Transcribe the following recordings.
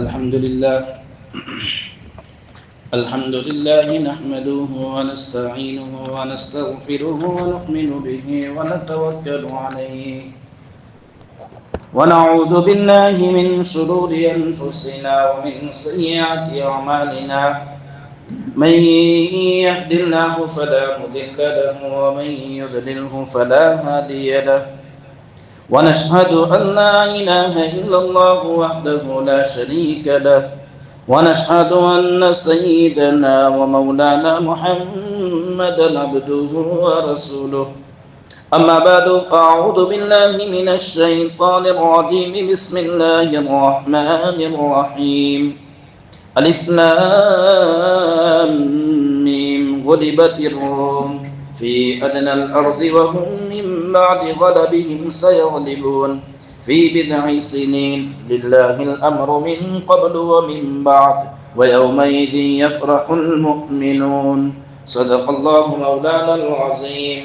الحمد لله الحمد لله نحمده ونستعينه ونستغفره ونؤمن به ونتوكل عليه ونعوذ بالله من شرور أنفسنا ومن سيئات أعمالنا من يهد الله فلا مضل له ومن يضلله فلا هادي له ونشهد أن لا إله إلا الله وحده لا شريك له ونشهد أن سيدنا ومولانا محمدا عبده ورسوله أما بعد فأعوذ بالله من الشيطان الرجيم بسم الله الرحمن الرحيم ألف لام ميم غلبت الروم في أدنى الأرض وهم من بعد غلبهم سيغلبون في بضع سنين لله الأمر من قبل ومن بعد ويومئذ يفرح المؤمنون صدق الله مولانا العظيم.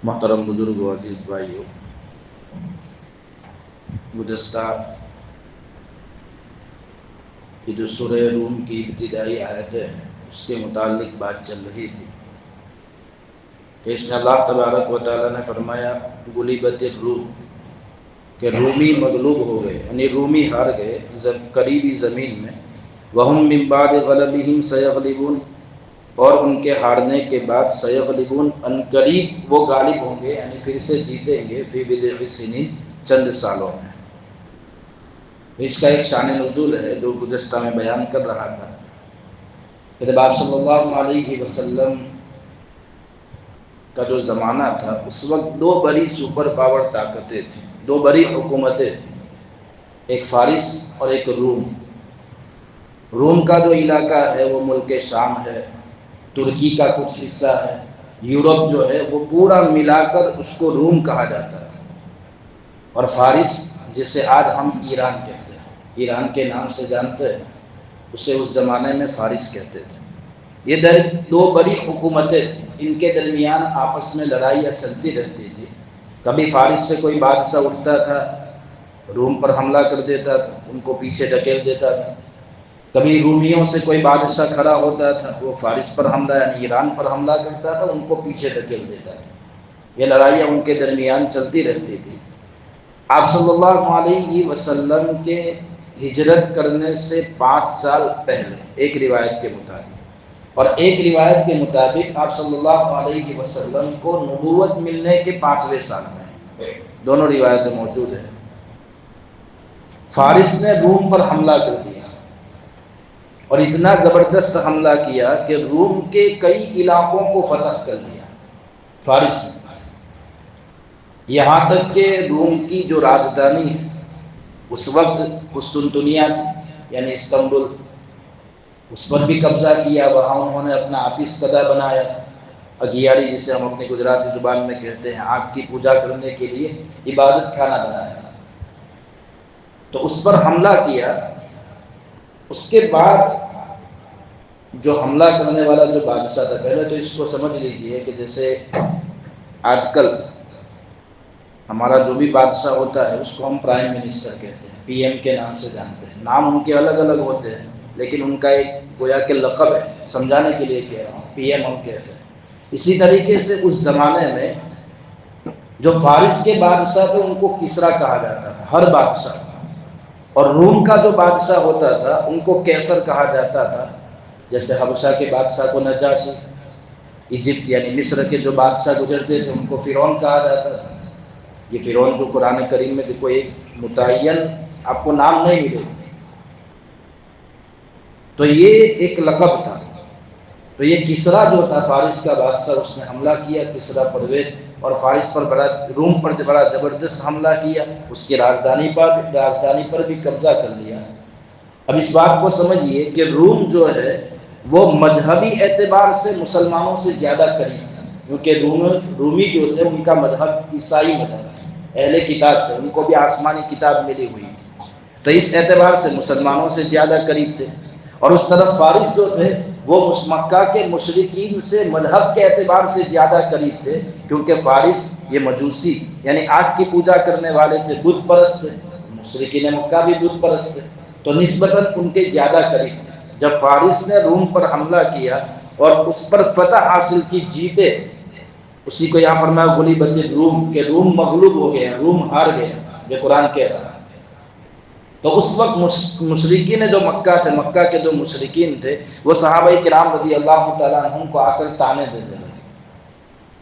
محترم بزرگ و عزیز بھائیو، گزشتہ یہ جو سورہ روم کی ابتدائی آیتیں ہیں اس کے متعلق بات چل رہی تھی کہ اس میں اللہ تبارک و تعالیٰ نے فرمایا غلبت الروم، کہ رومی مغلوب ہو گئے، یعنی رومی ہار گئے قریبی زمین میں. وَهُم مِّن بَعْدِ غَلَبِهِمْ سَيَغْلِبُونَ، اور ان کے ہارنے کے بعد سیغلبون، ان قریب وہ غالب ہوں گے، یعنی پھر سے جیتیں گے. فی بضع سنین، چند سالوں میں. اس کا ایک شان نزول ہے جو گزشتہ میں بیان کر رہا تھا. جب آپ صلی اللہ علیہ وسلم کا جو زمانہ تھا اس وقت دو بڑی سپر پاور طاقتیں تھیں، دو بڑی حکومتیں تھیں، ایک فارس اور ایک روم. روم کا جو علاقہ ہے وہ ملک شام ہے، ترکی کا کچھ حصہ ہے، یورپ جو ہے وہ پورا ملا کر اس کو روم کہا جاتا تھا. اور فارس جسے آج ہم ایران کہتے ہیں، ایران کے نام سے جانتے ہیں، اسے اس زمانے میں فارس کہتے تھے. یہ دو بڑی حکومتیں تھیں، ان کے درمیان آپس میں لڑائیاں چلتی رہتی تھی. کبھی فارس سے کوئی بادشاہ اٹھتا تھا، روم پر حملہ کر دیتا تھا، ان کو پیچھے دھکیل دیتا تھا. کبھی رومیوں سے کوئی بادشاہ کھڑا ہوتا تھا، وہ فارس پر حملہ یعنی ایران پر حملہ کرتا تھا، ان کو پیچھے دھکیل دیتا تھا. یہ لڑائیاں ان کے درمیان چلتی رہتی تھی. آپ صلی اللہ علیہ وسلم کے ہجرت کرنے سے 5 سال پہلے ایک روایت کے مطابق، اور ایک روایت کے مطابق آپ صلی اللہ علیہ وسلم کو نبوت ملنے کے 5ویں سال میں، دونوں روایتیں موجود ہیں، فارس نے روم پر حملہ کر دیا. اور اتنا زبردست حملہ کیا کہ روم کے کئی علاقوں کو فتح کر لیا فارس نے. یہاں تک کہ روم کی جو راجدھانی ہے اس وقت قسطنطنیہ تھی، یعنی استنبول، اس پر بھی قبضہ کیا. وہاں انہوں نے اپنا آتش کدہ بنایا، اگیاری جسے ہم اپنی گجراتی زبان میں کہتے ہیں، آگ کی پوجا کرنے کے لیے عبادت خانہ بنایا. تو اس پر حملہ کیا. اس کے بعد جو حملہ کرنے والا جو بادشاہ تھا، پہلے تو اس کو سمجھ لیجئے کہ جیسے آج کل ہمارا جو بھی بادشاہ ہوتا ہے اس کو ہم پرائم منسٹر کہتے ہیں، پی ایم کے نام سے جانتے ہیں. نام ان کے الگ الگ ہوتے ہیں لیکن ان کا ایک گویا کہ لقب ہے، سمجھانے کے لیے کہہ رہا ہوں، پی ایم ہم کہتے ہیں. اسی طریقے سے اس زمانے میں جو فارس کے بادشاہ تھے ان کو کسرا کہا جاتا تھا، ہر بادشاہ. اور روم کا جو بادشاہ ہوتا تھا ان کو کیسر کہا جاتا تھا. جیسے حبشہ کے بادشاہ کو نجاشی، ایجپٹ یعنی مصر کے جو بادشاہ گزرتے تھے ان کو فرعون کہا جاتا تھا. یہ فرعون جو قرآن کریم میں کوئی ایک متعین آپ کو نام نہیں ملے، تو یہ ایک لقب تھا. تو یہ کسرا جو تھا فارس کا بادشاہ، اس نے حملہ کیا کسرا پرویز، اور فارس پر روم پر بڑا زبردست حملہ کیا. اس کی راجدھانی پر بھی قبضہ کر لیا. اب اس بات کو سمجھیے کہ روم جو ہے وہ مذہبی اعتبار سے مسلمانوں سے زیادہ قریب تھا، کیونکہ رومی جو تھے ان کا مذہب عیسائی مذہب، اہل کتاب تھے، ان کو بھی آسمانی کتاب ملی ہوئی تھی. تو اس اعتبار سے مسلمانوں سے زیادہ قریب تھے. اور اس طرف فارس جو تھے وہ مکہ کے مشرکین سے مذہب کے اعتبار سے زیادہ قریب تھے، کیونکہ فارس یہ مجوسی یعنی آگ کی پوجا کرنے والے تھے، بت پرست تھے. مشرکین مکہ بھی بت پرست تھے تو نسبتاً ان کے زیادہ قریب تھے۔ جب فارس نے روم پر حملہ کیا اور اس پر فتح حاصل کی، جیتے، اسی کو یہاں فرمایا غلبت الروم، کہ روم مغلوب ہو گیا، روم ہار گیا، یہ قرآن کہہ رہا ہے۔ تو اس وقت مشرکین جو مکہ تھے، مکہ کے جو مشرکین تھے، وہ صحابہ کرام رضی اللہ تعالیٰ عنہم کو آ کر تانے دینے لگے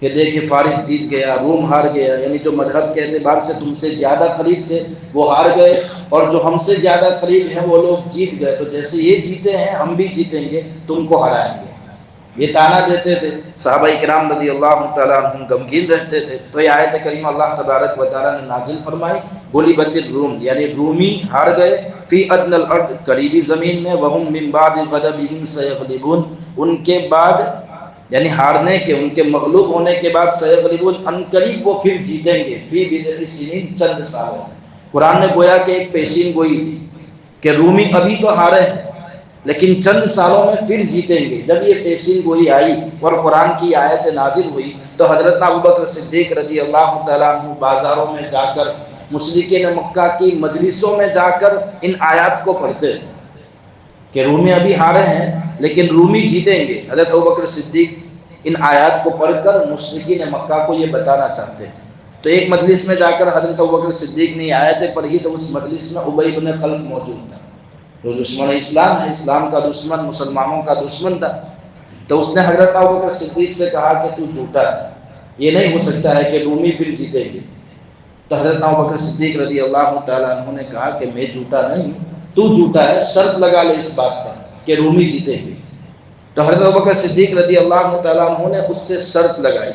کہ دیکھیں فارس جیت گیا، روم ہار گیا، یعنی جو مذہب کے اعتبار سے تم سے زیادہ قریب تھے وہ ہار گئے، اور جو ہم سے زیادہ قریب ہیں وہ لوگ جیت گئے، تو جیسے یہ جیتے ہیں ہم بھی جیتیں گے، تم کو ہرائیں گے، یہ تانا دیتے تھے۔ صحابہ کرام رضی اللہ تعالیٰ عنہم غمگین رہتے تھے، تو یہ آیت کریمہ اللہ تبارک و تعالیٰ نے نازل فرمائی، غلبت الروم، یعنی رومی ہار گئے، فی ادنی الارض، قریبی زمین میں، وہم من بعد غلبہم سیغلبون، ان کے بعد یعنی ہارنے کے، ان کے مغلوب ہونے کے بعد، سیغلبون، ان قریب وہ پھر جیتیں گے، فی بضع سنین، چند سالوں میں۔ قرآن نے گویا کہ ایک پیشین گوئی تھی کہ رومی ابھی تو ہارے ہیں لیکن چند سالوں میں پھر جیتیں گے۔ جب یہ پیشین گوئی آئی اور قرآن کی آیت نازل ہوئی تو حضرت ابوبکر صدیق رضی اللہ تعالیٰ عنہ بازاروں میں جا کر، مشرکین مکہ کی مجلسوں میں جا کر ان آیات کو پڑھتے تھے کہ رومی ابھی ہارے ہیں لیکن رومی جیتیں گے۔ حضرت ابوبکر صدیق ان آیات کو پڑھ کر مشرکین مکہ کو یہ بتانا چاہتے تھے۔ تو ایک مجلس میں جا کر حضرت ابوبکر صدیق نے یہ آیتیں پڑھی تو اس مجلس میں ابی بن خلف موجود تھا، جو دشمن اسلام ہے، اسلام کا دشمن، مسلمانوں کا دشمن تھا۔ تو اس نے حضرت ابوبکر صدیق سے کہا کہ تو جھوٹا ہے، یہ نہیں ہو سکتا ہے کہ رومی پھر جیتیں گے۔ تو حضرت ابوبکر صدیق رضی اللہ تعالیٰ عنہ نے کہا کہ میں جھوٹا نہیں ہوں، تو جھوٹا ہے، شرط لگا لے اس بات پر کہ رومی جیتیں گے۔ تو حضرت ابوبکر صدیق رضی اللہ تعالیٰ عنہ نے اس سے شرط لگائی۔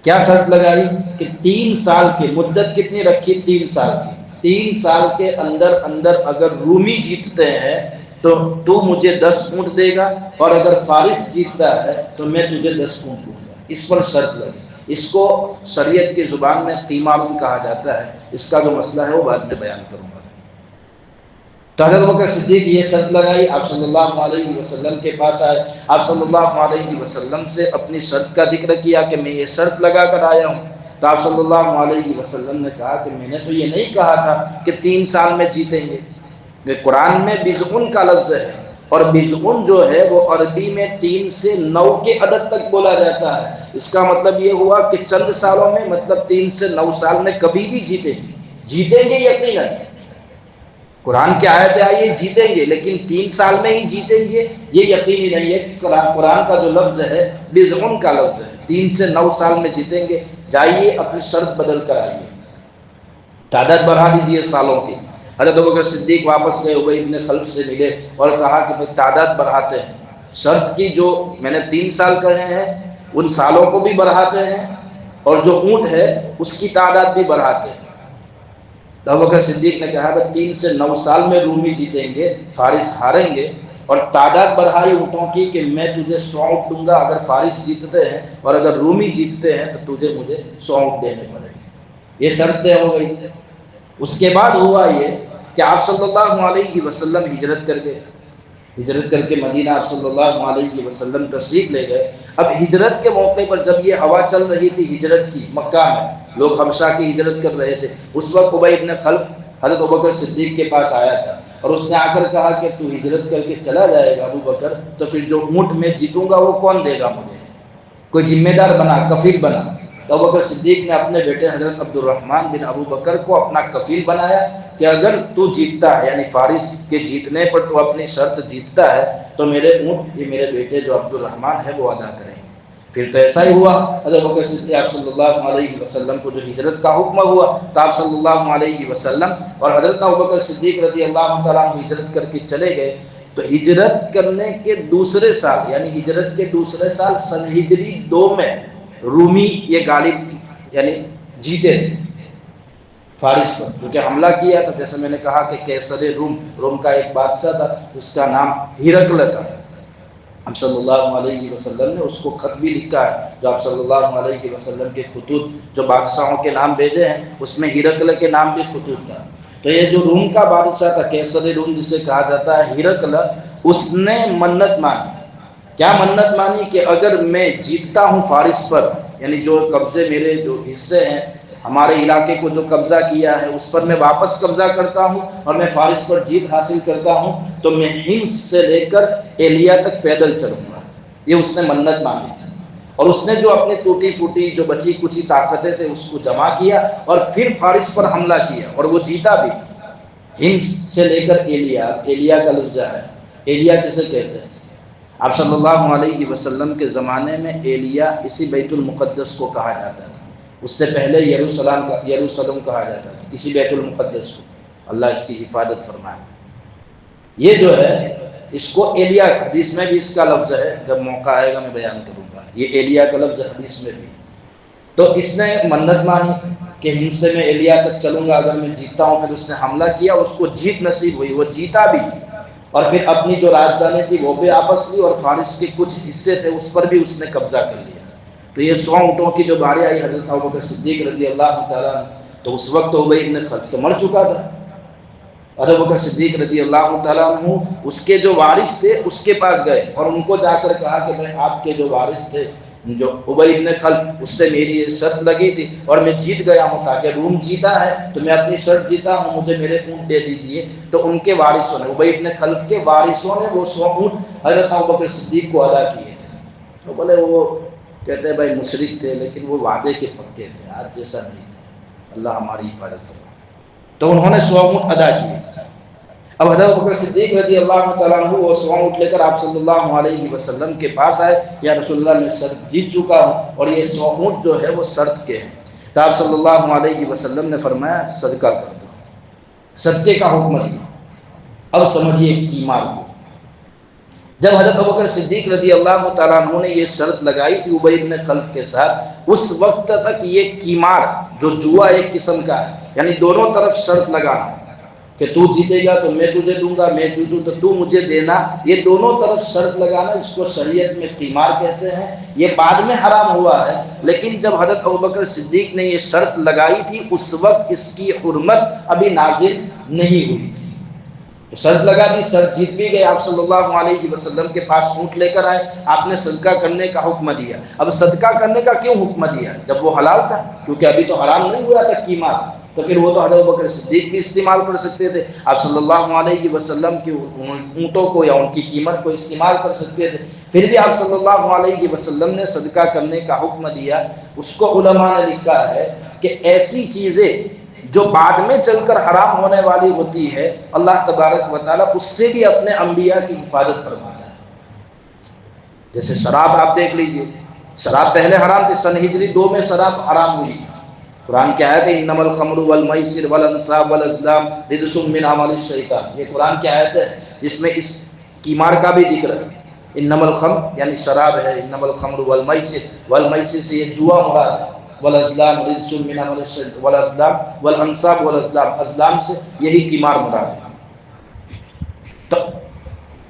کیا شرط لگائی؟ کہ 3 سال کی مدت، کتنی رکھی؟ 3 سال کی۔ 3 سال کے اندر اگر رومی جیتتے ہیں تو تو مجھے 10 اونٹ دے گا، اور اگر فارس جیتتا ہے تو میں تجھے 10 اونٹ دوں گا۔ اس پر شرط لگی۔ اس کو شریعت کی زبان میں قیمارون کہا جاتا ہے، اس کا جو مسئلہ ہے وہ بعد میں بیان کروں گا۔ تو حضرت ابوبکر صدیق یہ شرط لگائی، آپ صلی اللہ علیہ وسلم کے پاس آئے، آپ صلی اللہ علیہ وسلم سے اپنی شرط کا ذکر کیا کہ میں یہ شرط لگا کر آیا ہوں۔ تو آپ صلی اللہ علیہ وسلم نے کہا کہ میں نے تو یہ نہیں کہا تھا کہ 3 سال میں جیتیں گے، کہ قرآن میں بضعن کا لفظ ہے، اور بضعن جو ہے وہ عربی میں 3 سے 9 کے عدد تک بولا جاتا ہے۔ اس کا مطلب یہ ہوا کہ چند سالوں میں، مطلب 3 سے 9 سال میں کبھی بھی جیتیں گے یقیناً۔ قرآن کی آیت آئی ہے جیتیں گے، لیکن 3 سال میں ہی جیتیں گے یہ یقینی نہیں ہے۔ قرآن کا جو لفظ ہے بضعن کا لفظ ہے، 3 سے 9 سال میں جیتیں گے۔ جائیے اپنی شرط بدل کر آئیے، تعداد بڑھا دیجیے سالوں کی۔ حضرت ابوبکر صدیق واپس گئے، ابی بن خلف سے ملے اور کہا کہ بھائی تعداد بڑھاتے ہیں، شرط کی جو میں نے 3 سال کہے ہیں ان سالوں کو بھی بڑھاتے ہیں، اور جو اونٹ ہے اس کی تعداد بھی بڑھاتے ہیں۔ تو ابوبکر صدیق نے کہا کہ 3 سے 9 سال میں رومی جیتیں گے، فارس ہاریں گے، اور تعداد بڑھائی اونٹوں کی کہ میں تجھے 100 اونٹ دوں گا اگر فارس جیتتے ہیں، اور اگر رومی جیتتے ہیں تو تجھے مجھے 100 اونٹ دینے پڑیں گے۔ یہ شرط طے ہو گئی۔ اس کے بعد ہوا یہ کہ آپ صلی اللہ علیہ وسلم ہجرت کر گئے، ہجرت کر کے مدینہ آپ صلی اللہ علیہ وسلم تشریف لے گئے۔ اب ہجرت کے موقع پر جب یہ ہوا چل رہی تھی ہجرت کی، مکہ میں لوگ حبشہ کی ہجرت کر رہے تھے، اس وقت ابی بن خلف حضرت ابوبکر صدیق کے پاس آیا تھا، اور اس نے آ کر کہا کہ تو ہجرت کر کے چلا جائے گا ابو بکر، تو پھر جو اونٹ میں جیتوں گا وہ کون دے گا مجھے؟ کوئی ذمہ دار بنا، کفیل بنا۔ تو ابوبکر صدیق نے اپنے بیٹے حضرت عبد الرحمن بن ابو بکر کو اپنا کفیل بنایا کہ اگر تو جیتتا ہے، یعنی فارس کے جیتنے پر تو اپنی شرط جیتتا ہے، تو میرے اونٹ یہ میرے بیٹے جو عبد الرحمن ہے وہ ادا کریں گے۔ پھر تو ایسا ہی ہوا، حضرت ابوبکر صدیق آپ صلی اللہ علیہ وسلم کو جو ہجرت کا حکم ہوا تو آپ صلی اللہ علیہ وسلم اور حضرت ابوبکر صدیق رضی اللہ تعالیٰ عنہ ہجرت کر کے چلے گئے۔ تو ہجرت کرنے کے دوسرے سال، یعنی ہجرت کے دوسرے سال سن ہجری 2 میں رومی یہ غالب یعنی جیتے تھے فارس پر، کیونکہ حملہ کیا تھا۔ جیسے میں نے کہا کہ کیسر روم کا ایک بادشاہ تھا جس کا نام ہرقل تھا۔ ہم صلی اللہ علیہ وسلم نے اس کو خط بھی لکھا ہے، جو آپ صلی اللہ علیہ وسلم کے خطوط جو بادشاہوں کے نام بھیجے ہیں اس میں ہرقل کے نام بھی خطوط تھا۔ تو یہ جو روم کا بادشاہ تھا کیسر روم جسے کہا جاتا ہے ہرقل، اس نے منت مانی۔ کیا منت مانی؟ کہ اگر میں جیتتا ہوں فارس پر، یعنی جو قبضے میرے جو حصے ہیں ہمارے علاقے کو جو قبضہ کیا ہے اس پر میں واپس قبضہ کرتا ہوں اور میں فارس پر جیت حاصل کرتا ہوں تو میں ہمس سے لے کر ایلیا تک پیدل چلوں گا. یہ اس نے منت مانگی تھی. اور اس نے جو اپنی ٹوٹی پھوٹی جو بچی کچی طاقتیں تھے اس کو جمع کیا اور پھر فارس پر حملہ کیا اور وہ جیتا بھی. ہمس سے لے کر ایلیا کا لفظ ہے. ایلیا کسے کہتے ہیں؟ آپ صلی اللہ علیہ وسلم کے زمانے میں ایلیا اسی بیت المقدس کو کہا جاتا تھا. اس سے پہلے یروشلم کہا جاتا تھا, اسی بیت المقدس کو. اللہ اس کی حفاظت فرمائے. یہ جو ہے اس کو ایلیا, حدیث میں بھی اس کا لفظ ہے, جب موقع آئے گا میں بیان کروں گا. یہ ایلیا کا لفظ حدیث میں بھی. تو اس نے منت مانی کہ ہمس سے میں ایلیا تک چلوں گا اگر میں جیتتا ہوں. پھر اس نے حملہ کیا, اس کو جیت نصیب ہوئی, وہ جیتا بھی. اور پھر اپنی جو راجدھانی تھی وہ بھی واپس لی اور فارس کے کچھ حصے تھے اس پر بھی اس نے قبضہ کر لیا. تو یہ 100 اونٹوں کی جو باری آئی حضرت ابوبکر صدیق رضی اللہ تعالیٰ عنہ, تو اس وقت ابی بن خلف تو مر چکا تھا. ابوبکر صدیق رضی اللہ تعالیٰ عنہ اس کے جو وارث تھے اس کے پاس گئے اور ان کو جا کر کہا کہ میں آپ کے جو وارث تھے جو ابی بن خلف, اس سے میری یہ شرط لگی تھی اور میں جیت گیا ہوں, تاکہ روم جیتا ہے تو میں اپنی شرط جیتا ہوں, مجھے میرے اونٹ دے دیجیے. تو ان کے وارثوں نے, ابی بن خلف کے وارثوں نے وہ 100 اونٹ حضرت ابوبکر صدیق کو ادا کیے تھے. تو بولے وہ کہتے ہیں بھائی مشرک تھے لیکن وہ وعدے کے پکے تھے, آج جیسا نہیں تھے. اللہ ہماری حفاظت فرمائے. تو انہوں نے 100 اونٹ ادا کیے. اب حضرت ابوبکر صدیق رضی اللہ تعالیٰ عنہ وہ 100 اونٹ لے کر آپ صلی اللہ علیہ وسلم کے پاس آئے. یا رسول اللہ میں شرط جیت چکا ہوں اور یہ 100 اونٹ جو ہے وہ شرط کے ہیں. تو آپ صلی اللہ علیہ وسلم نے فرمایا صدقہ کر دو. صدقے کا حکم دیا. اب سمجھیے کیمار کو. جب حضرت ابوبکر صدیق رضی اللہ تعالیٰ عنہ نے یہ شرط لگائی تھی ابی بن خلف کے ساتھ, اس وقت تک یہ کیمار جو جوا ایک قسم کا ہے, یعنی دونوں طرف شرط لگانا کہ تو جیتے گا تو میں تجھے دوں گا, میں جیتوں تو تو مجھے دینا, یہ دونوں طرف شرط لگانا, اس کو شریعت میں قمار کہتے ہیں. یہ بعد میں حرام ہوا ہے, لیکن جب حضرت ابوبکر صدیق نے یہ شرط لگائی تھی اس وقت اس کی حرمت ابھی نازل نہیں ہوئی تھی. تو شرط لگا دی, شرط جیت بھی گئے. آپ صلی اللہ علیہ وسلم کے پاس اونٹ لے کر آئے, آپ نے صدقہ کرنے کا حکم دیا. اب صدقہ کرنے کا کیوں حکم دیا؟ جب وہ حلال تھا, کیونکہ ابھی تو حرام نہیں ہوا تھا قیمار, تو پھر وہ تو حضرت ابوبکر صدیق بھی استعمال کر سکتے تھے. آپ صلی اللہ علیہ وسلم کی اونٹوں کو یا ان کی قیمت کو استعمال کر سکتے تھے. پھر بھی آپ صلی اللہ علیہ وسلم نے صدقہ کرنے کا حکم دیا. اس کو علماء نے لکھا ہے کہ ایسی چیزیں جو بعد میں چل کر حرام ہونے والی ہوتی ہے, اللہ تبارک و تعالیٰ اس سے بھی اپنے انبیاء کی حفاظت فرماتا ہے. جیسے شراب آپ دیکھ لیجئے, شراب پہلے حرام تھی, سن ہجری 2 میں شراب حرام ہوئی. قرآن کی آیت ہے انما الخمر والمیسر والانصاب والازلام رجس من عمل الشیطان. یہ قرآن کی آیت ہے جس میں اس قمار کا بھی ذکر ہے. انما الخمر یعنی شراب ہے, انما الخمر والمیسر, والمیسر سے یہ جوا مراد ہے, والازلام رجس من عمل الشیطان, والازلام والانصاب والازلام, ازلام سے یہی قمار مراد ہے. تو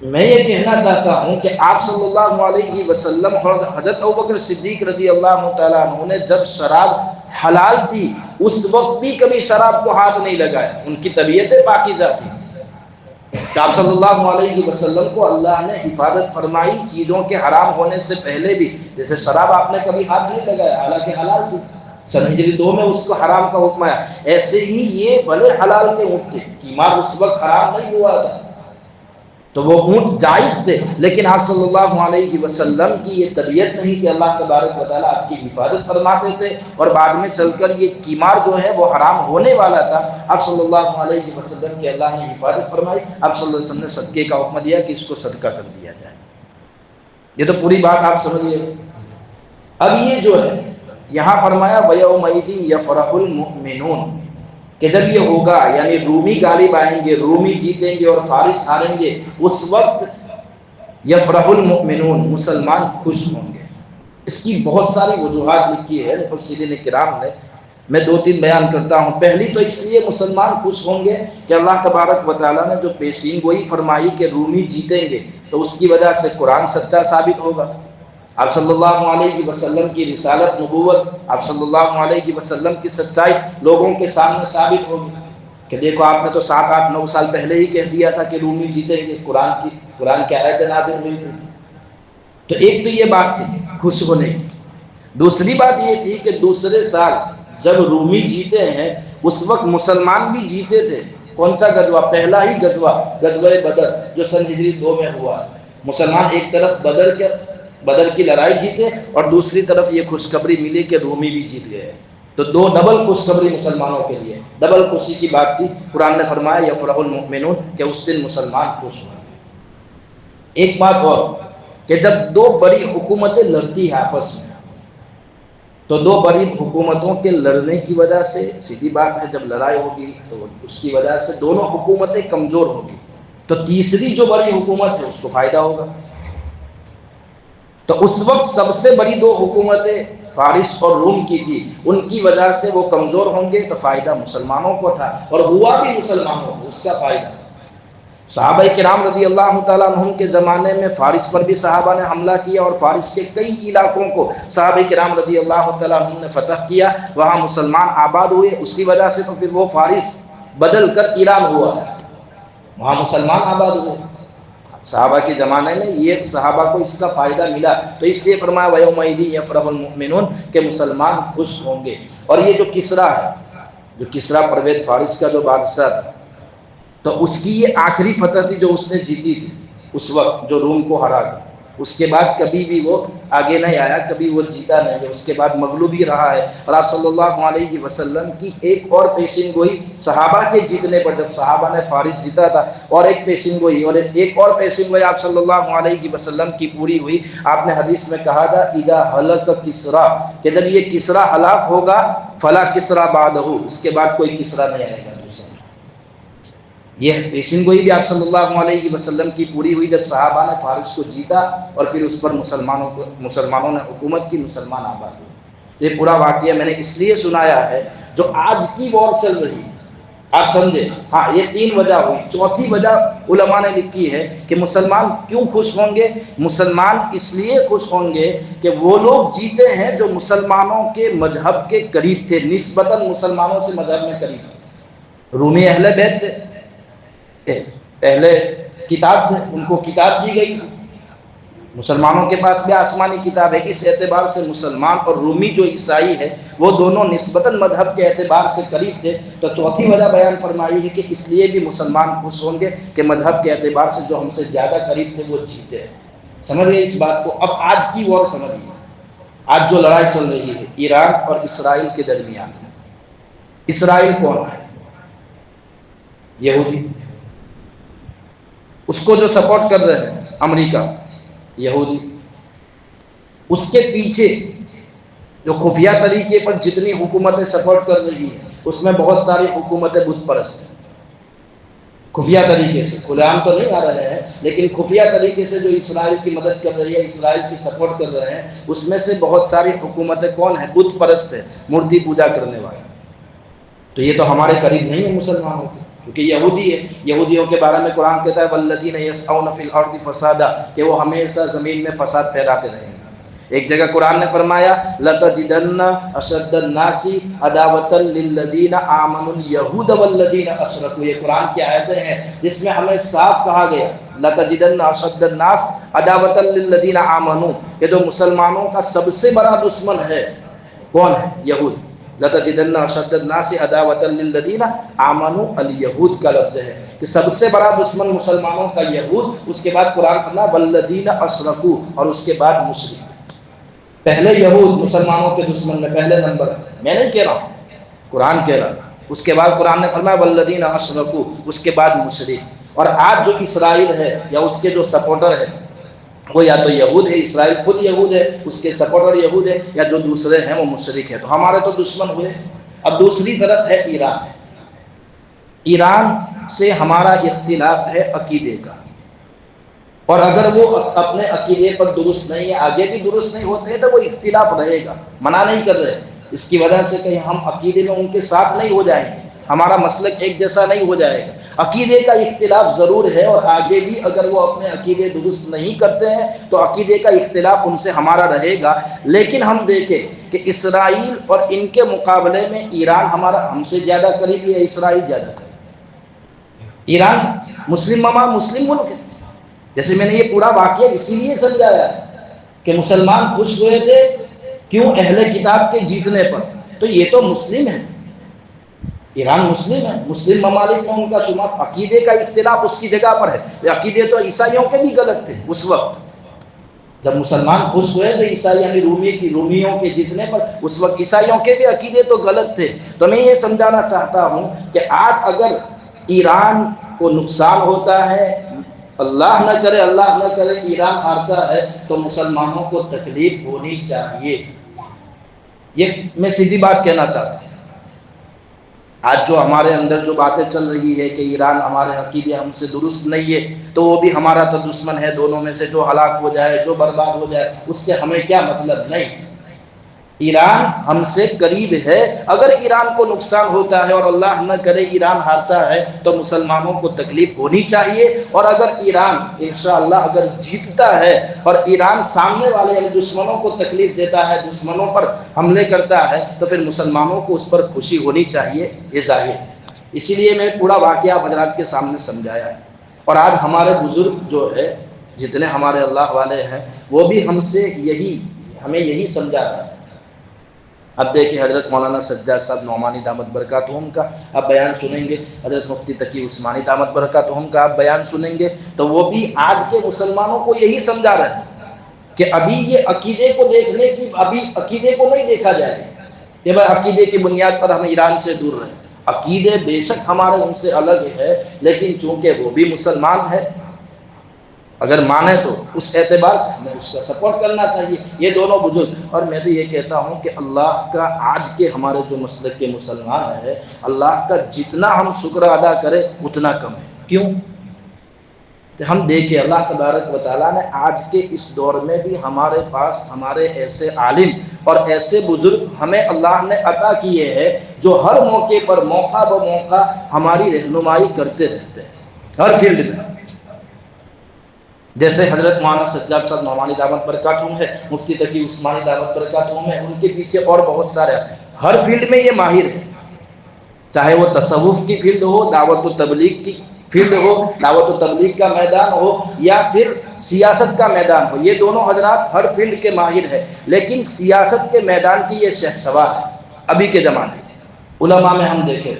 میں یہ کہنا چاہتا ہوں کہ آپ صلی اللہ علیہ وسلم حضرت ابوبکر صدیق رضی اللہ تعالیٰ عنہ نے جب شراب حلال تھی اس وقت بھی کبھی شراب کو ہاتھ نہیں لگایا. ان کی طبیعتیں پاکیزہ تھی. کہ آپ صلی اللہ علیہ وسلم کو اللہ نے حفاظت فرمائی چیزوں کے حرام ہونے سے پہلے بھی. جیسے شراب آپ نے کبھی ہاتھ نہیں لگایا حالانکہ حلال تھی, سن ہجری 2 میں اس کو حرام کا حکم آیا. ایسے ہی یہ بھلے حلال کے اونٹ تھے, قیمار اس وقت حرام نہیں ہوا تھا, تو وہ اونٹ جائز تھے, لیکن آپ صلی اللہ علیہ وسلم کی یہ طبیعت نہیں کہ اللہ تبارک و تعالیٰ آپ کی حفاظت فرماتے تھے, اور بعد میں چل کر یہ قیمار جو ہے وہ حرام ہونے والا تھا. آپ صلی اللہ علیہ وسلم کی اللہ نے حفاظت فرمائی. آپ صلی اللہ علیہ وسلم نے صدقے کا حکم دیا کہ اس کو صدقہ کر دیا جائے. یہ تو پوری بات آپ سمجھیے. اب یہ جو ہے یہاں فرمایا وَيَوْمَئِذٍ يَفْرَحُ الْمُؤْمِنُونَ, کہ جب یہ ہوگا یعنی رومی غالب آئیں گے, رومی جیتیں گے اور فارس ہاریں گے, اس وقت یفرح المؤمنون, مسلمان خوش ہوں گے. اس کی بہت ساری وجوہات لکھی ہے مفسرین کرام نے, میں 2-3 بیان کرتا ہوں. پہلی تو اس لیے مسلمان خوش ہوں گے کہ اللہ تبارک و تعالیٰ نے جو پیشین گوئی فرمائی کہ رومی جیتیں گے, تو اس کی وجہ سے قرآن سچا ثابت ہوگا. آپ صلی اللہ علیہ وسلم کی رسالت, نبوت, آپ صلی اللہ علیہ وسلم کی سچائی لوگوں کے سامنے ثابت ہوگی کہ دیکھو آپ نے تو 7-8-9 سال پہلے ہی کہہ دیا تھا کہ رومی جیتیں گے, قرآن کی آیت نازل ہوئی تھی. تو ایک تو یہ بات تھی خوش ہونے کی. دوسری بات یہ تھی کہ دوسرے سال جب رومی جیتے ہیں اس وقت مسلمان بھی جیتے تھے۔ کون سا غزوہ؟ پہلا ہی غزوہ، غزوہ بدر، جو سن ہجری 2 میں ہوا ہے۔ مسلمان ایک طرف بدر کی لڑائی جیتے اور دوسری طرف یہ خوشخبری ملی کہ رومی بھی جیت گئے۔ تو دو ڈبل خوشخبری مسلمانوں کے لیے، ڈبل خوشی کی بات تھی۔ قرآن نے فرمایا یفرح المؤمنون کہ اس دن مسلمان خوش ہوں۔ ایک بات اور کہ جب دو بڑی حکومتیں لڑتی ہیں آپس میں، تو دو بڑی حکومتوں کے لڑنے کی وجہ سے سیدھی بات ہے جب لڑائی ہوگی تو اس کی وجہ سے دونوں حکومتیں کمزور ہوگی، تو تیسری جو بڑی حکومت ہے اس کو فائدہ ہوگا۔ تو اس وقت سب سے بڑی دو حکومتیں فارس اور روم کی تھی، ان کی وجہ سے وہ کمزور ہوں گے تو فائدہ مسلمانوں کو تھا، اور ہوا بھی مسلمانوں کو اس کا فائدہ۔ صحابہ کرام رضی اللہ تعالیٰ عنہم کے زمانے میں فارس پر بھی صحابہ نے حملہ کیا، اور فارس کے کئی علاقوں کو صحابہ کرام رضی اللہ تعالیٰ عنہم نے فتح کیا، وہاں مسلمان آباد ہوئے۔ اسی وجہ سے تو پھر وہ فارس بدل کر ایران ہوا ہے، وہاں مسلمان آباد ہوئے۔ صحابہ کے زمانے میں یہ صحابہ کو اس کا فائدہ ملا، تو اس لیے فرمایا وَيَوْمَئِذٍ يَفْرَحُ الْمُؤْمِنُونَ کہ مسلمان خوش ہوں گے۔ اور یہ جو کسریٰ ہے، جو کسریٰ پرویز فارس کا جو بادشاہ تھا، تو اس کی یہ آخری فتح تھی جو اس نے جیتی تھی اس وقت، جو روم کو ہرا دی۔ اس کے بعد کبھی بھی وہ آگے نہیں آیا، کبھی وہ جیتا نہیں ہے، اس کے بعد مغلوب ہی رہا ہے۔ اور آپ صلی اللہ علیہ وسلم کی ایک اور پیشین گوئی صحابہ کے جیتنے پر، جب صحابہ نے فارس جیتا تھا، اور ایک پیشین گوئی آپ صلی اللہ علیہ وسلم کی پوری ہوئی۔ آپ نے حدیث میں کہا تھا اذا ہلک کسریٰ، کہ جب یہ کسریٰ ہلاک ہوگا فلا کسریٰ بعدہ، اس کے بعد کوئی کسریٰ نہیں آئے گا دوسرا۔ یہ پیشین گوئی بھی آپ صلی اللہ علیہ وسلم کی پوری ہوئی جب صحابہ نے فارس کو جیتا، اور پھر اس پر مسلمانوں نے حکومت کی، مسلمان آباد ہوئے۔ یہ پورا واقعہ میں نے اس لیے سنایا ہے، جو آج کی وار چل رہی ہے، آپ سمجھے۔ ہاں یہ 3 وجہ ہوئی، چوتھی وجہ علماء نے لکھی ہے کہ مسلمان کیوں خوش ہوں گے؟ مسلمان اس لیے خوش ہوں گے کہ وہ لوگ جیتے ہیں جو مسلمانوں کے مذہب کے قریب تھے، نسبتاً مسلمانوں سے مذہب میں قریب تھے۔ رومی اہل بیت تھے، اہل کتاب تھے، ان کو کتاب دی گئی، مسلمانوں کے پاس بھی آسمانی کتاب ہے۔ اس اعتبار سے مسلمان اور رومی جو عیسائی ہے وہ دونوں نسبتاً مذہب کے اعتبار سے قریب تھے۔ تو چوتھی وجہ بیان فرمائی ہے کہ اس لیے بھی مسلمان خوش ہوں گے کہ مذہب کے اعتبار سے جو ہم سے زیادہ قریب تھے وہ جیتے ہیں۔ سمجھ گئے اس بات کو؟ اب آج کی وار سمجھیے، آج جو لڑائی چل رہی ہے ایران اور اسرائیل کے درمیان۔ اسرائیل کون ہے؟ یہودی، اس کو جو سپورٹ کر رہے ہیں امریکہ، یہودی۔ اس کے پیچھے جو خفیہ طریقے پر جتنی حکومتیں سپورٹ کر رہی ہیں اس میں بہت ساری حکومتیں بت پرست ہیں، خفیہ طریقے سے، کھلے عام تو نہیں آ رہے ہیں لیکن خفیہ طریقے سے جو اسرائیل کی مدد کر رہی ہے، اسرائیل کی سپورٹ کر رہے ہیں، اس میں سے بہت ساری حکومتیں کون ہیں؟ بت پرست ہیں، مورتی پوجا کرنے والے۔ تو یہ تو ہمارے قریب نہیں ہے مسلمانوں کے، کیونکہ یہودی ہے۔ یہودیوں کے بارے میں قرآن کہتا ہے والذین یسعون فی الارض فسادا، کہ وہ ہمیشہ زمین میں فساد پھیلاتے رہیں گے۔ ایک جگہ قرآن نے فرمایا لَتَجِدَنَّ أَشَدَّ النَّاسِ عَدَاوَةً لِلَّذِينَ آمَنُوا الْيَهُودَ وَالَّذِينَ أَشْرَكُوا۔ یہ قرآن کی آیتیں ہیں جس میں ہمیں صاف کہا گیا لَتَجِدَنَّ أَشَدَّ النَّاسِ عَدَاوَةً لِلَّذِينَ آمَنُوا، کہ جو مسلمانوں کا سب سے بڑا دشمن ہے کون ہے؟ یہود۔ لَتَجِدَنَّ أَشَدَّ النَّاسِ عَدَاوَةً لِلَّذِينَ آمَنُوا، الْيَهُود کا لفظ ہے کہ سب سے بڑا دشمن مسلمانوں کا یہود۔ اس کے بعد قرآن فرمایا وَالَّذِينَ أَشْرَكُوا، اور اس کے بعد مشرک۔ پہلے یہود مسلمانوں کے دشمن میں پہلے نمبر، میں نہیں کہہ رہا ہوں، قرآن کہہ رہا ہے۔ اس کے بعد قرآن نے فرمایا والذین اشرکوا، اس کے بعد مشرک۔ اور آج جو اسرائیل ہے یا اس کے جو سپورٹر ہے وہ یا تو یہود ہے، اسرائیل خود یہود ہے، اس کے سپورٹر یہود ہے، یا جو دوسرے ہیں وہ مشرک ہے۔ تو ہمارے تو دشمن ہوئے۔ اب دوسری طرف ہے ایران۔ ایران سے ہمارا اختلاف ہے عقیدے کا، اور اگر وہ اپنے عقیدے پر درست نہیں ہے، آگے بھی درست نہیں ہوتے ہیں، تو وہ اختلاف رہے گا، منع نہیں کر رہے۔ اس کی وجہ سے کہیں ہم عقیدے میں ان کے ساتھ نہیں ہو جائیں گے، ہمارا مسلک ایک جیسا نہیں ہو جائے گا۔ عقیدے کا اختلاف ضرور ہے، اور آگے بھی اگر وہ اپنے عقیدے درست نہیں کرتے ہیں تو عقیدے کا اختلاف ان سے ہمارا رہے گا۔ لیکن ہم دیکھیں کہ اسرائیل اور ان کے مقابلے میں ایران ہم سے زیادہ قریب ہے، اسرائیل زیادہ قریب۔ ایران مسلم ملک ہے۔ جیسے میں نے یہ پورا واقعہ اسی لیے سمجھایا ہے کہ مسلمان خوش ہوئے تھے، کیوں؟ اہل کتاب کے جیتنے پر۔ تو یہ تو مسلم ہے، ایران مسلم ہے، مسلم ممالک میں ان کا شمار، عقیدے کا اختلاف اس کی جگہ پر ہے۔ یہ عقیدے تو عیسائیوں کے بھی غلط تھے اس وقت، جب مسلمان خوش ہوئے تو عیسائی یعنی رومیوں کے جتنے پر اس وقت عیسائیوں کے بھی عقیدے تو غلط تھے۔ تو میں یہ سمجھانا چاہتا ہوں کہ آج اگر ایران کو نقصان ہوتا ہے، اللہ نہ کرے ایران ہارتا ہے، تو مسلمانوں کو تکلیف ہونی چاہیے۔ یہ میں سیدھی بات کہنا چاہتا ہوں۔ آج جو ہمارے اندر جو باتیں چل رہی ہے کہ ایران ہمارے عقیدے ہم سے درست نہیں ہے، تو وہ بھی ہمارا تو دشمن ہے، دونوں میں سے جو ہلاک ہو جائے، جو برباد ہو جائے، اس سے ہمیں کیا مطلب؟ نہیں، ایران ہم سے قریب ہے۔ اگر ایران کو نقصان ہوتا ہے اور اللہ نہ کرے ایران ہارتا ہے، تو مسلمانوں کو تکلیف ہونی چاہیے۔ اور اگر ایران انشاءاللہ اگر جیتتا ہے اور ایران سامنے والے یعنی دشمنوں کو تکلیف دیتا ہے، دشمنوں پر حملے کرتا ہے، تو پھر مسلمانوں کو اس پر خوشی ہونی چاہیے، یہ ظاہر ہے۔ اسی لیے میں پورا واقعہ حضرات کے سامنے سمجھایا ہے۔ اور آج ہمارے بزرگ جو ہے، جتنے ہمارے اللہ والے ہیں، وہ بھی ہمیں یہی سمجھا رہے ہیں۔ اب دیکھیں حضرت مولانا سجاد صاحب نعمانی دامت برکاتہم کا آپ بیان سنیں گے، حضرت مفتی تقی عثمانی دامت برکاتہم کا آپ بیان سنیں گے، تو وہ بھی آج کے مسلمانوں کو یہی سمجھا رہے ہیں کہ ابھی یہ عقیدے کو دیکھنے کی، ابھی عقیدے کو نہیں دیکھا جائے کہ بھائی عقیدے کی بنیاد پر ہم ایران سے دور رہیں۔ عقیدے بے شک ہمارے ان سے الگ ہے، لیکن چونکہ وہ بھی مسلمان ہے، اگر مانے تو اس اعتبار سے ہمیں اس کا سپورٹ کرنا چاہیے، یہ دونوں بزرگ۔ اور میں تو یہ کہتا ہوں کہ اللہ کا آج کے ہمارے جو مسلک کے مسلمان ہیں، اللہ کا جتنا ہم شکر ادا کریں اتنا کم ہے۔ کیوں؟ کہ ہم دیکھیں اللہ تبارک و تعالیٰ نے آج کے اس دور میں بھی ہمارے پاس ہمارے ایسے عالم اور ایسے بزرگ ہمیں اللہ نے عطا کیے ہیں، جو ہر موقع پر موقع بموقع ہماری رہنمائی کرتے رہتے ہیں ہر فیلڈ میں۔ جیسے حضرت مولانا سجاد صاحب نعمانی دامت برکاتہم ہے، مفتی تقی عثمانی دامت برکاتہم ہے، ان کے پیچھے اور بہت سارے ہر فیلڈ میں یہ ماہر ہے، چاہے وہ تصوف کی فیلڈ ہو، دعوت و تبلیغ کی فیلڈ ہو، دعوت و تبلیغ کا میدان ہو، یا پھر سیاست کا میدان ہو، یہ دونوں حضرات ہر فیلڈ کے ماہر ہیں۔ لیکن سیاست کے میدان کی یہ شہسوار ہے ابھی کے زمانے علماء میں ہم دیکھیں،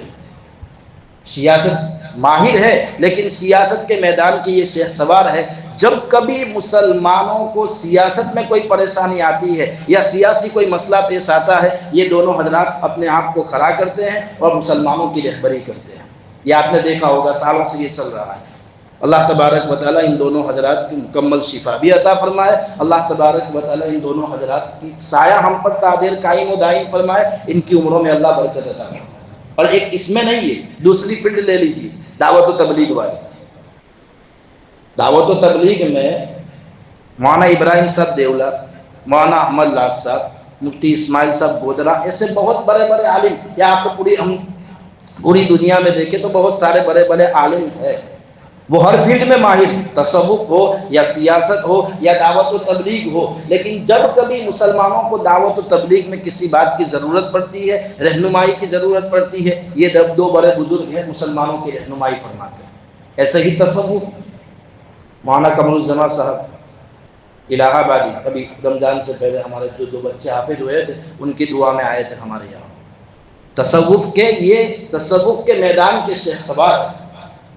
سیاست ماہر ہے لیکن سیاست کے میدان کی یہ شہسوار ہے۔ جب کبھی مسلمانوں کو سیاست میں کوئی پریشانی آتی ہے یا سیاسی کوئی مسئلہ پیش آتا ہے، یہ دونوں حضرات اپنے آپ کو کھڑا کرتے ہیں اور مسلمانوں کی رہبری کرتے ہیں۔ یہ آپ نے دیکھا ہوگا، سالوں سے یہ چل رہا ہے۔ اللہ تبارک و تعالیٰ ان دونوں حضرات کی مکمل شفا بھی عطا فرمائے۔ اللہ تبارک و تعالیٰ ان دونوں حضرات کی سایہ ہم پر تعدیر قائم و دائم فرمائے، ان کی عمروں میں اللہ برکت عطا فرمائے۔ اور ایک اس میں نہیں ہے، دوسری فیلڈ لے لیجیے، دعوت و تبلیغ والی۔ دعوت و تبلیغ میں مولانا ابراہیم صاحب دیولا، مولانا احمد لاش صاحب، مفتی اسماعیل صاحب گودرا، ایسے بہت بڑے بڑے عالم، یا آپ کو پوری دنیا میں دیکھیں تو بہت سارے بڑے بڑے عالم ہیں، وہ ہر فیلڈ میں ماہر ہیں، تصوف ہو یا سیاست ہو یا دعوت و تبلیغ ہو۔ لیکن جب کبھی مسلمانوں کو دعوت و تبلیغ میں کسی بات کی ضرورت پڑتی ہے، رہنمائی کی ضرورت پڑتی ہے، یہ دو بڑے بزرگ ہیں، مسلمانوں کی رہنمائی فرماتے ہیں۔ ایسے ہی تصوف مولانا قمر الزمان صاحب الہ آبادی، ابھی رمضان سے پہلے ہمارے جو 2 بچے حافظ ہوئے تھے، ان کی دعا میں آئے تھے ہمارے یہاں۔ تصوف کے میدان کے شہسوار ہیں،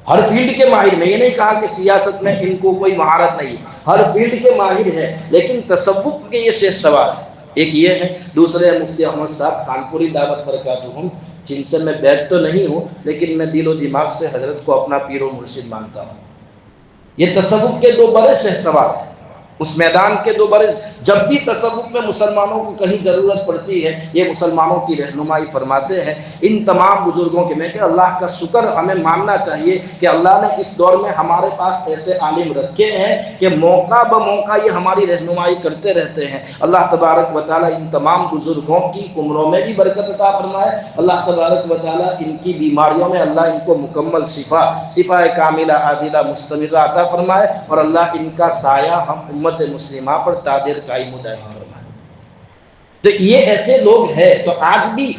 ہر فیلڈ کے ماہر میں، یہ نہیں کہا کہ سیاست میں ان کو کوئی مہارت نہیں، ہر فیلڈ کے ماہر ہے، لیکن تصوف کے یہ شہسوار ہے۔ ایک یہ ہے، دوسرے مفتی احمد صاحب کانپوری دعوت برکاتہم، جن سے میں بیعت تو نہیں ہوں، لیکن میں دل و دماغ سے حضرت کو اپنا پیر و مرشد مانتا ہوں۔ یہ تصوف کے 2 بڑے شہسوار ہیں، اس میدان کے 2 بڑے۔ جب بھی تصوف میں مسلمانوں کو کہیں ضرورت پڑتی ہے، یہ مسلمانوں کی رہنمائی فرماتے ہیں۔ ان تمام بزرگوں کے میں کہ اللہ کا شکر ہمیں ماننا چاہیے کہ اللہ نے اس دور میں ہمارے پاس ایسے عالم رکھے ہیں کہ موقع بموقع یہ ہماری رہنمائی کرتے رہتے ہیں۔ اللہ تبارک و تعالیٰ ان تمام بزرگوں کی عمروں میں بھی برکت عطا فرمائے۔ اللہ تبارک و تعالیٰ ان کی بیماریوں میں اللہ ان کو مکمل شفا کاملہ عاجلہ مستمرہ عطا فرمائے، اور اللہ ان کا سایہ ہم امت مسلمہ پر تعدیر قائم و دائم فرمائے۔ تو یہ ایسے لوگ ہیں۔ تو آج بھی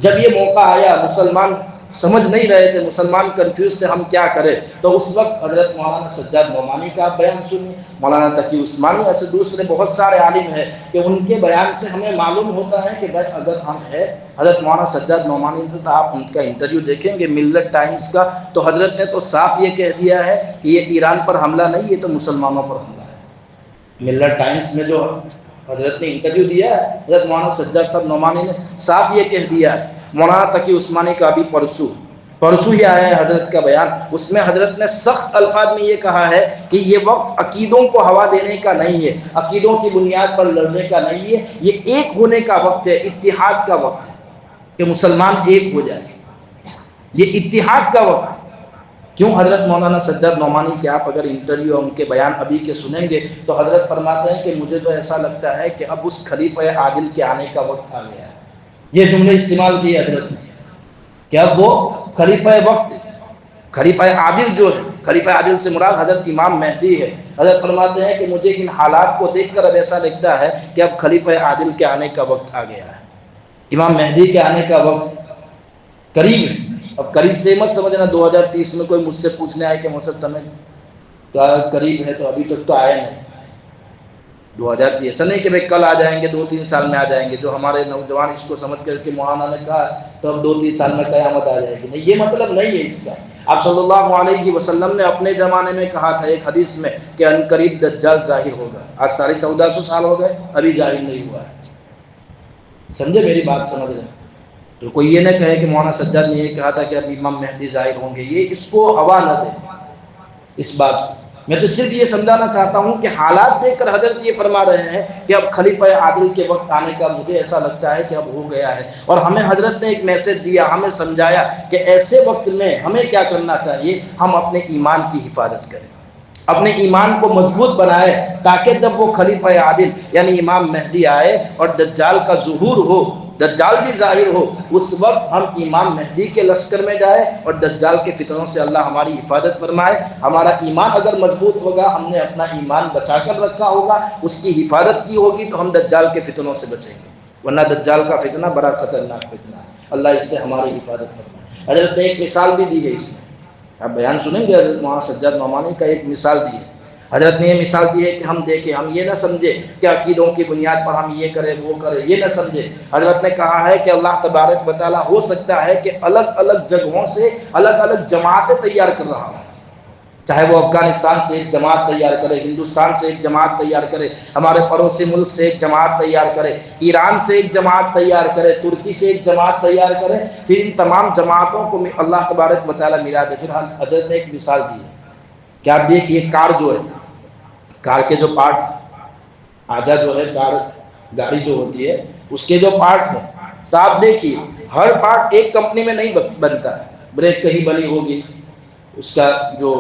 جب یہ موقع آیا، مسلمان سمجھ نہیں رہے تھے، مسلمان کنفیوز تھے ہم کیا کریں، تو اس وقت حضرت مولانا سجاد نعمانی کا آپ بیان سنیے، مولانا تقی عثمانی، ایسے دوسرے بہت سارے عالم ہیں کہ ان کے بیان سے ہمیں معلوم ہوتا ہے کہ بھائی اگر ہم ہے حضرت مولانا سجاد نعمانی تو آپ ان کا انٹرویو دیکھیں گے ملت ٹائمز کا، تو حضرت نے تو صاف یہ کہہ دیا ہے کہ یہ ایران پر حملہ نہیں، یہ تو مسلمانوں پر حملہ ہے۔ ملت ٹائمز میں جو حضرت نے انٹرویو دیا ہے حضرت مولانا سجاد صاحب نعمانی نے صاف یہ کہہ دیا ہے۔ مولانا تقی عثمانی کا بھی پرسوں ہی آیا ہے حضرت کا بیان، اس میں حضرت نے سخت الفاظ میں یہ کہا ہے کہ یہ وقت عقیدوں کو ہوا دینے کا نہیں ہے، عقیدوں کی بنیاد پر لڑنے کا نہیں ہے، یہ ایک ہونے کا وقت ہے، اتحاد کا وقت ہے کہ مسلمان ایک ہو جائے، یہ اتحاد کا وقت ہے۔ کیوں حضرت مولانا سجاد نعمانی کے آپ اگر انٹرویو ان کے بیان ابھی کے سنیں گے تو حضرت فرماتے ہیں کہ مجھے تو ایسا لگتا ہے کہ اب اس خلیفہ عادل کے آنے کا وقت آ گیا ہے۔ یہ جملے استعمال کیے حضرت نے کہ اب وہ خلیفہ وقت، خلیفہ عادل جو ہے، خلیفہ عادل سے مراد حضرت امام مہدی ہے۔ حضرت فرماتے ہیں کہ مجھے ان حالات کو دیکھ کر اب ایسا لگتا ہے کہ اب خلیفہ عادل کے آنے کا وقت آ گیا ہے، امام مہدی کے آنے کا وقت قریب ہے۔ اب قریب سے مت سمجھنا 2030 میں کوئی مجھ سے پوچھنے آئے کہ مقصد تمہیں کیا قریب ہے تو ابھی تک تو آیا نہیں 2030، ایسا نہیں کہ بھائی کل آ جائیں گے 2-3 سال میں آ جائیں گے، جو ہمارے نوجوان اس کو سمجھ کر کے مولانا نے کہا تو اب 2-3 سال میں قیامت آ جائے گی، نہیں، یہ مطلب نہیں ہے اس کا۔ آپ صلی اللہ علیہ وسلم نے اپنے زمانے میں کہا تھا ایک حدیث میں کہ ان قریب دجال ظاہر ہوگا، آج 1450 سال ہو گئے ابھی ظاہر نہیں ہوا ہے۔ سمجھے میری بات، سمجھ رہے ہیں؟ تو کوئی یہ نہ کہے کہ مولانا سجاد نے یہ کہا تھا کہ اب امام مہدی ظاہر ہوں گے، یہ اس کو ہوا نہ دے اس بات کو۔ میں تو صرف یہ سمجھانا چاہتا ہوں کہ حالات دیکھ کر حضرت یہ فرما رہے ہیں کہ اب خلیفہ عادل کے وقت آنے کا مجھے ایسا لگتا ہے کہ اب ہو گیا ہے، اور ہمیں حضرت نے ایک میسج دیا، ہمیں سمجھایا کہ ایسے وقت میں ہمیں کیا کرنا چاہیے، ہم اپنے ایمان کی حفاظت کریں، اپنے ایمان کو مضبوط بنائے، تاکہ جب وہ خلیفہ عادل یعنی امام مہدی آئے اور دجال کا ظہور ہو، دجال بھی ظاہر ہو، اس وقت ہم امام مہدی کے لشکر میں جائیں اور دجال کے فتنوں سے اللہ ہماری حفاظت فرمائے۔ ہمارا ایمان اگر مضبوط ہوگا، ہم نے اپنا ایمان بچا کر رکھا ہوگا، اس کی حفاظت کی ہوگی، تو ہم دجال کے فتنوں سے بچیں گے، ورنہ دجال کا فتنہ بڑا خطرناک فتنہ ہے، اللہ اس سے ہماری حفاظت فرمائے۔ حضرت نے ایک مثال بھی دی ہے اس میں، آپ بیان سنیں گے حضرت مولانا سجاد نعمانی کا ایک مثال دی ہے۔ حضرت نے یہ مثال دی ہے کہ ہم دیکھیں، ہم یہ نہ سمجھے کہ عقیدوں کی بنیاد پر ہم یہ کریں وہ کریں، یہ نہ سمجھے۔ حضرت نے کہا ہے کہ اللہ تبارک و تعالیٰ ہو سکتا ہے کہ الگ الگ جگہوں سے الگ الگ جماعتیں تیار کر رہا ہو، چاہے وہ افغانستان سے ایک جماعت تیار کرے، ہندوستان سے ایک جماعت تیار کرے، ہمارے پڑوسی ملک سے ایک جماعت تیار کرے، ایران سے ایک جماعت تیار کرے، ترکی سے ایک جماعت تیار کرے، پھر ان تمام جماعتوں کو اللہ تبارک و تعالیٰ ملا دے۔ پھر حضرت نے ایک مثال دی ہے کہ آپ دیکھیے کار جو ہے، کار کے جو پارٹ، آجا جو ہے کار گاڑی جو ہوتی ہے اس کے جو پارٹ ہیں، تو آپ دیکھیے ہر پارٹ ایک کمپنی میں نہیں بنتا ہے، بریک کہیں بنی ہوگی، اس کا جو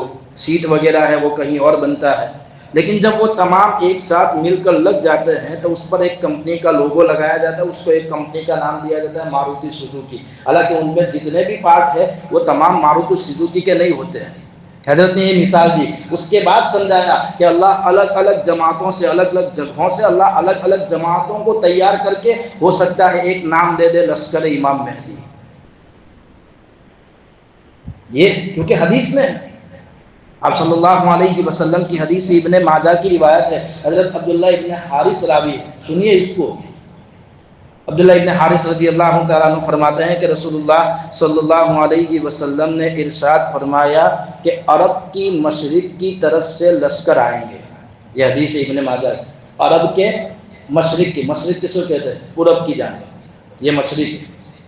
سیٹ وغیرہ ہے وہ کہیں اور بنتا ہے، لیکن جب وہ تمام ایک ساتھ مل کر لگ جاتے ہیں تو اس پر ایک کمپنی کا لوگو لگایا جاتا ہے، اس کو ایک کمپنی کا نام دیا جاتا ہے ماروتی سوزوکی، حالانکہ ان میں جتنے بھی پارٹ ہیں وہ تمام ماروتی سوزوکی کے نہیں ہوتے ہیں۔ حضرت نے یہ مثال دی، اس کے بعد سمجھایا کہ اللہ الگ الگ جماعتوں سے، الگ الگ جگہوں سے اللہ الگ الگ جماعتوں کو تیار کر کے ہو سکتا ہے ایک نام دے دے لشکر امام مہدی، یہ کیونکہ حدیث میں ہے، آپ صلی اللہ علیہ وسلم کی حدیث ابن ماجہ کی روایت ہے، حضرت عبداللہ ابن حارث راوی ہے، سنیے اس کو۔ عبداللہ ابن حارث رضی اللہ تعالیٰ عنہ فرماتے ہیں کہ رسول اللہ صلی اللہ علیہ وسلم نے ارشاد فرمایا کہ عرب کی مشرق کی طرف سے لشکر آئیں گے، یہ حدیث ابن ماجہ، عرب کے مشرق کی، مشرق کس کو کہتے ہیں؟ پورب کی جانب، یہ مشرق ہے،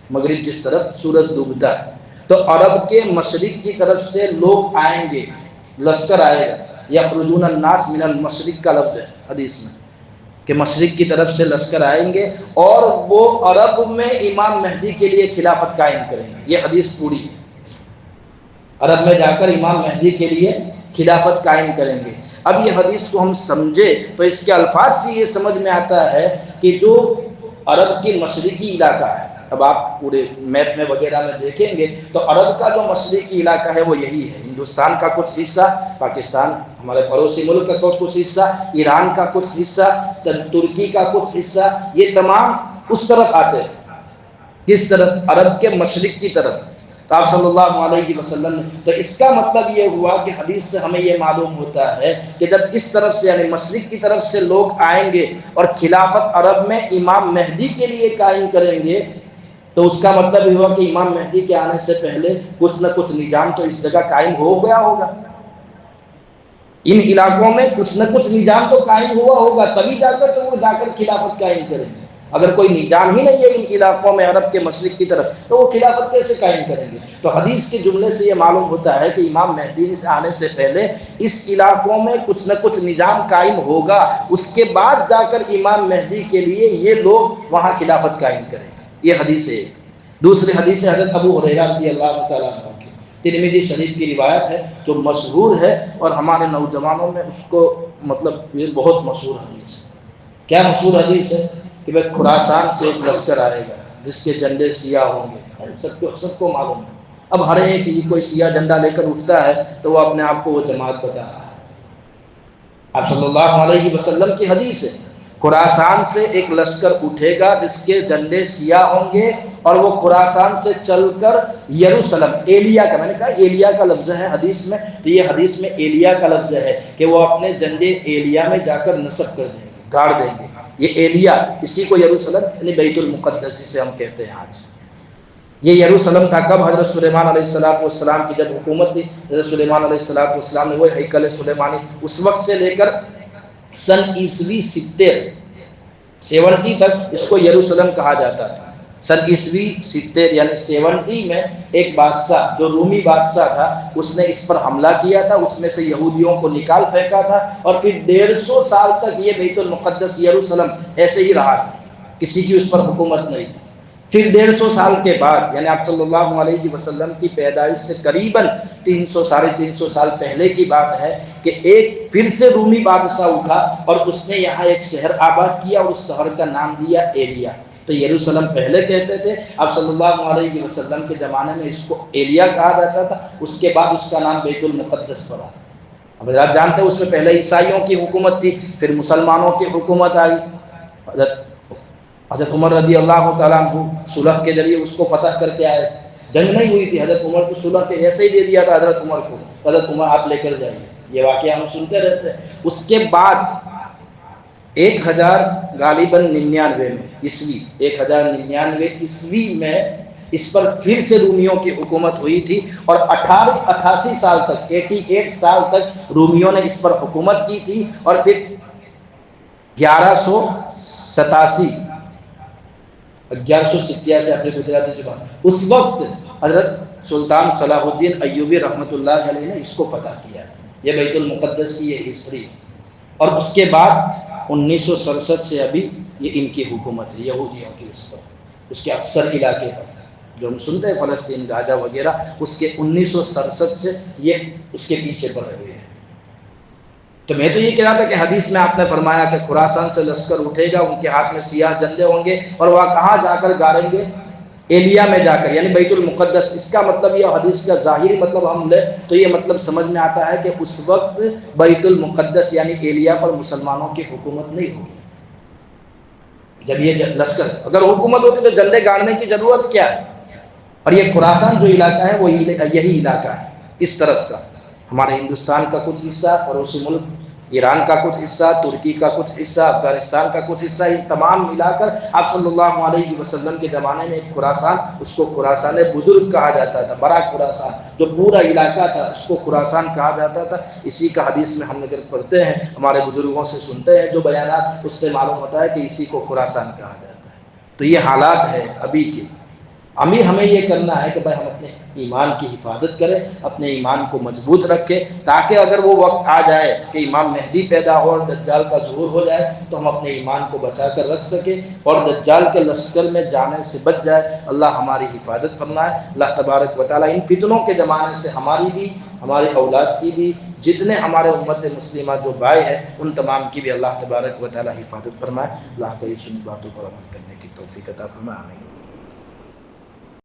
مغرب جس طرف سورج ڈوبتا ہے، تو عرب کے مشرق کی طرف سے لوگ آئیں گے، لشکر آئے گا، یخرجون الناس من المشرق کا لفظ ہے حدیث میں کہ مشرق کی طرف سے لشکر آئیں گے اور وہ عرب میں امام مہدی کے لیے خلافت قائم کریں گے، یہ حدیث پوری ہے، عرب میں جا کر امام مہدی کے لیے خلافت قائم کریں گے۔ اب یہ حدیث کو ہم سمجھے تو اس کے الفاظ سے یہ سمجھ میں آتا ہے کہ جو عرب کی مشرقی علاقہ ہے، اب آپ پورے میپ میں وغیرہ میں دیکھیں گے تو عرب کا جو مشرقی علاقہ ہے وہ یہی ہے، ہندوستان کا کچھ حصہ، پاکستان ہمارے پڑوسی ملک کا کچھ حصہ، ایران کا کچھ حصہ، ترکی کا کچھ حصہ، یہ تمام اس طرف آتے ہیں، کس طرف؟ عرب کے مشرق کی طرف، تو آپ صلی اللہ علیہ وسلم نے، تو اس کا مطلب یہ ہوا کہ حدیث سے ہمیں یہ معلوم ہوتا ہے کہ جب اس طرف سے یعنی مشرق کی طرف سے لوگ آئیں گے اور خلافت عرب میں امام مہدی کے لیے قائم کریں گے، تو اس کا مطلب یہ ہوا کہ امام مہدی کے آنے سے پہلے کچھ نہ کچھ نظام تو اس جگہ قائم ہو گیا ہوگا، ان علاقوں میں کچھ نہ کچھ نظام تو قائم ہوا ہوگا، تبھی جا کر تو وہ جا کر خلافت قائم کریں گے۔ اگر کوئی نظام ہی نہیں ہے ان علاقوں میں عرب کے مشرق کی طرف، تو وہ خلافت کیسے قائم کریں گے؟ تو حدیث کے جملے سے یہ معلوم ہوتا ہے کہ امام مہدی آنے سے پہلے اس علاقوں میں کچھ نہ کچھ نظام قائم ہوگا، اس کے بعد جا کر امام مہدی کے لیے یہ لوگ وہاں خلافت قائم کریں گے۔ یہ حدیث ہے۔ دوسری حدیث حضرت ابو ہریرہ رضی اللہ تعالیٰ عنہ کی، ترمذی شریف کی روایت ہے جو مشہور ہے، اور ہمارے نوجوانوں میں اس کو مطلب یہ بہت مشہور حدیث ہے۔ کیا مشہور حدیث ہے؟ کہ بھائی خراسان سے ایک لشکر آئے گا جس کے جھنڈے سیاہ ہوں گے، سب کو معلوم ہے۔ اب ہر ایک یہ کوئی سیاہ جھنڈا لے کر اٹھتا ہے تو وہ اپنے آپ کو وہ جماعت بتا رہا ہے۔ آپ صلی اللہ علیہ وسلم کی حدیث ہے، خراسان سے ایک لشکر اٹھے گا جس کے جھنڈے سیاہ ہوں گے، اور وہ خراسان سے چل کر یروشلم، ایلیا کا، میں نے کہا ایلیا کا لفظ ہے حدیث میں، تو یہ حدیث میں ایلیا کا لفظ ہے کہ وہ اپنے جھنڈے ایلیا میں جا کر نصب کر دیں گے، گاڑ دیں گے۔ یہ ایلیا، اسی کو یروشلم یعنی بیت المقدس جسے ہم کہتے ہیں آج، یہ یروشلم تھا۔ کب؟ حضرت سلیمان علیہ السلام کی جب حکومت تھی، حضرت سلیمان علیہ السلام نے وہ ہیکل سلیمانی اس وقت سے لے کر سن عیسوی 70 تک اس کو یروشلم کہا جاتا تھا۔ سن عیسوی 70 یعنی 70 میں ایک بادشاہ جو رومی بادشاہ تھا، اس نے اس پر حملہ کیا تھا، اس میں سے یہودیوں کو نکال پھینکا تھا، اور پھر 150 سال تک یہ بیت المقدس یروشلم ایسے ہی رہا تھا، کسی کی اس پر حکومت نہیں تھی۔ پھر 150 سال کے بعد یعنی آپ صلی اللہ علیہ وسلم کی پیدائش سے قریباً 300 ساڑھے 300 سال پہلے کی بات ہے کہ ایک پھر سے رومی بادشاہ اٹھا اور اس نے یہاں ایک شہر آباد کیا، اور اس شہر کا نام دیا ایلیا۔ تو یروشلم پہلے کہتے تھے، آپ صلی اللہ علیہ وسلم کے زمانے میں اس کو ایلیا کہا جاتا تھا، اس کے بعد اس کا نام بیت المقدس پڑا۔ اب آپ جانتے ہیں اس میں پہلے عیسائیوں کی حکومت تھی، پھر مسلمانوں کی حکومت آئی۔ حضرت عمر رضی اللہ تعالیٰ عنہ صلح کے ذریعے اس کو فتح کر کے آئے، جنگ نہیں ہوئی تھی، حضرت عمر کو صلح کے ایسے ہی دے دیا تھا حضرت عمر کو، حضرت عمر آپ لے کر جائیے۔ یہ واقعہ ہم سنتے رہتے ہیں۔ اس کے بعد 1099 میں عیسوی 1099 عیسوی میں اس پر پھر سے رومیوں کی حکومت ہوئی تھی، اور 88 سال تک 88 سال تک رومیوں نے اس پر حکومت کی تھی، اور پھر 1187 اپنے گجراتی زبان، اس وقت حضرت سلطان صلاح الدین ایوبی رحمۃ اللہ علیہ نے اس کو فتح کیا تھا۔ یہ بیت المقدس کی یہ ہسٹری ہے۔ اور اس کے بعد 1967 سے ابھی یہ ان کی حکومت ہے، یہودیوں کی اس پر، اس کے اکثر علاقے پر جو ہم سنتے ہیں فلسطین، غزہ وغیرہ، اس کے 1967 سے یہ اس کے پیچھے پڑے ہوئے ہیں۔ تو میں تو یہ کہہ رہا تھا کہ حدیث میں آپ نے فرمایا کہ خراسان سے لشکر اٹھے گا، ان کے ہاتھ میں سیاہ جھنڈے ہوں گے، اور وہ کہاں جا کر گاڑیں گے؟ ایلیا میں جا کر، یعنی بیت المقدس۔ اس کا مطلب یہ حدیث کا ظاہری مطلب ہم لیں تو یہ مطلب سمجھ میں آتا ہے کہ اس وقت بیت المقدس یعنی ایلیا پر مسلمانوں کی حکومت نہیں ہوگی۔ جب یہ لشکر اگر حکومت ہوتی تو جھنڈے گاڑنے کی ضرورت کیا ہے؟ اور یہ خراسان جو علاقہ ہے وہ یہی علاقہ ہے، اس طرف کا ہمارے ہندوستان کا کچھ حصہ، پڑوسی ملک ایران کا کچھ حصہ، ترکی کا کچھ حصہ، افغانستان کا کچھ حصہ، یہ تمام ملا کر آپ صلی اللہ علیہ وسلم کے زمانے میں ایک خراسان، اس کو خراسان بزرگ کہا جاتا تھا، بڑا خراسان جو پورا علاقہ تھا اس کو خراسان کہا جاتا تھا۔ اسی کا حدیث میں ہم اگر پڑھتے ہیں، ہمارے بزرگوں سے سنتے ہیں جو بیانات، اس سے معلوم ہوتا ہے کہ اسی کو خراسان کہا جاتا ہے۔ تو یہ حالات ہے ابھی کے۔ ہمیں یہ کرنا ہے کہ بھائی ہم اپنے ایمان کی حفاظت کریں، اپنے ایمان کو مضبوط رکھیں، تاکہ اگر وہ وقت آ جائے کہ امام مہدی پیدا ہو اور دجال کا ظہور ہو جائے تو ہم اپنے ایمان کو بچا کر رکھ سکیں اور دجال کے لشکر میں جانے سے بچ جائے۔ اللہ ہماری حفاظت فرمائے۔ اللہ تبارک و تعالیٰ ان فتنوں کے زمانے سے ہماری بھی، ہماری اولاد کی بھی، جتنے ہمارے امت مسلمہ جو بھائی ہیں ان تمام کی بھی اللہ تبارک و تعالیٰ حفاظت فرمائے۔ اللہ کو یہ سنی باتوں پر عمل کرنے کی توفیق عطا فرمائے۔ آمین۔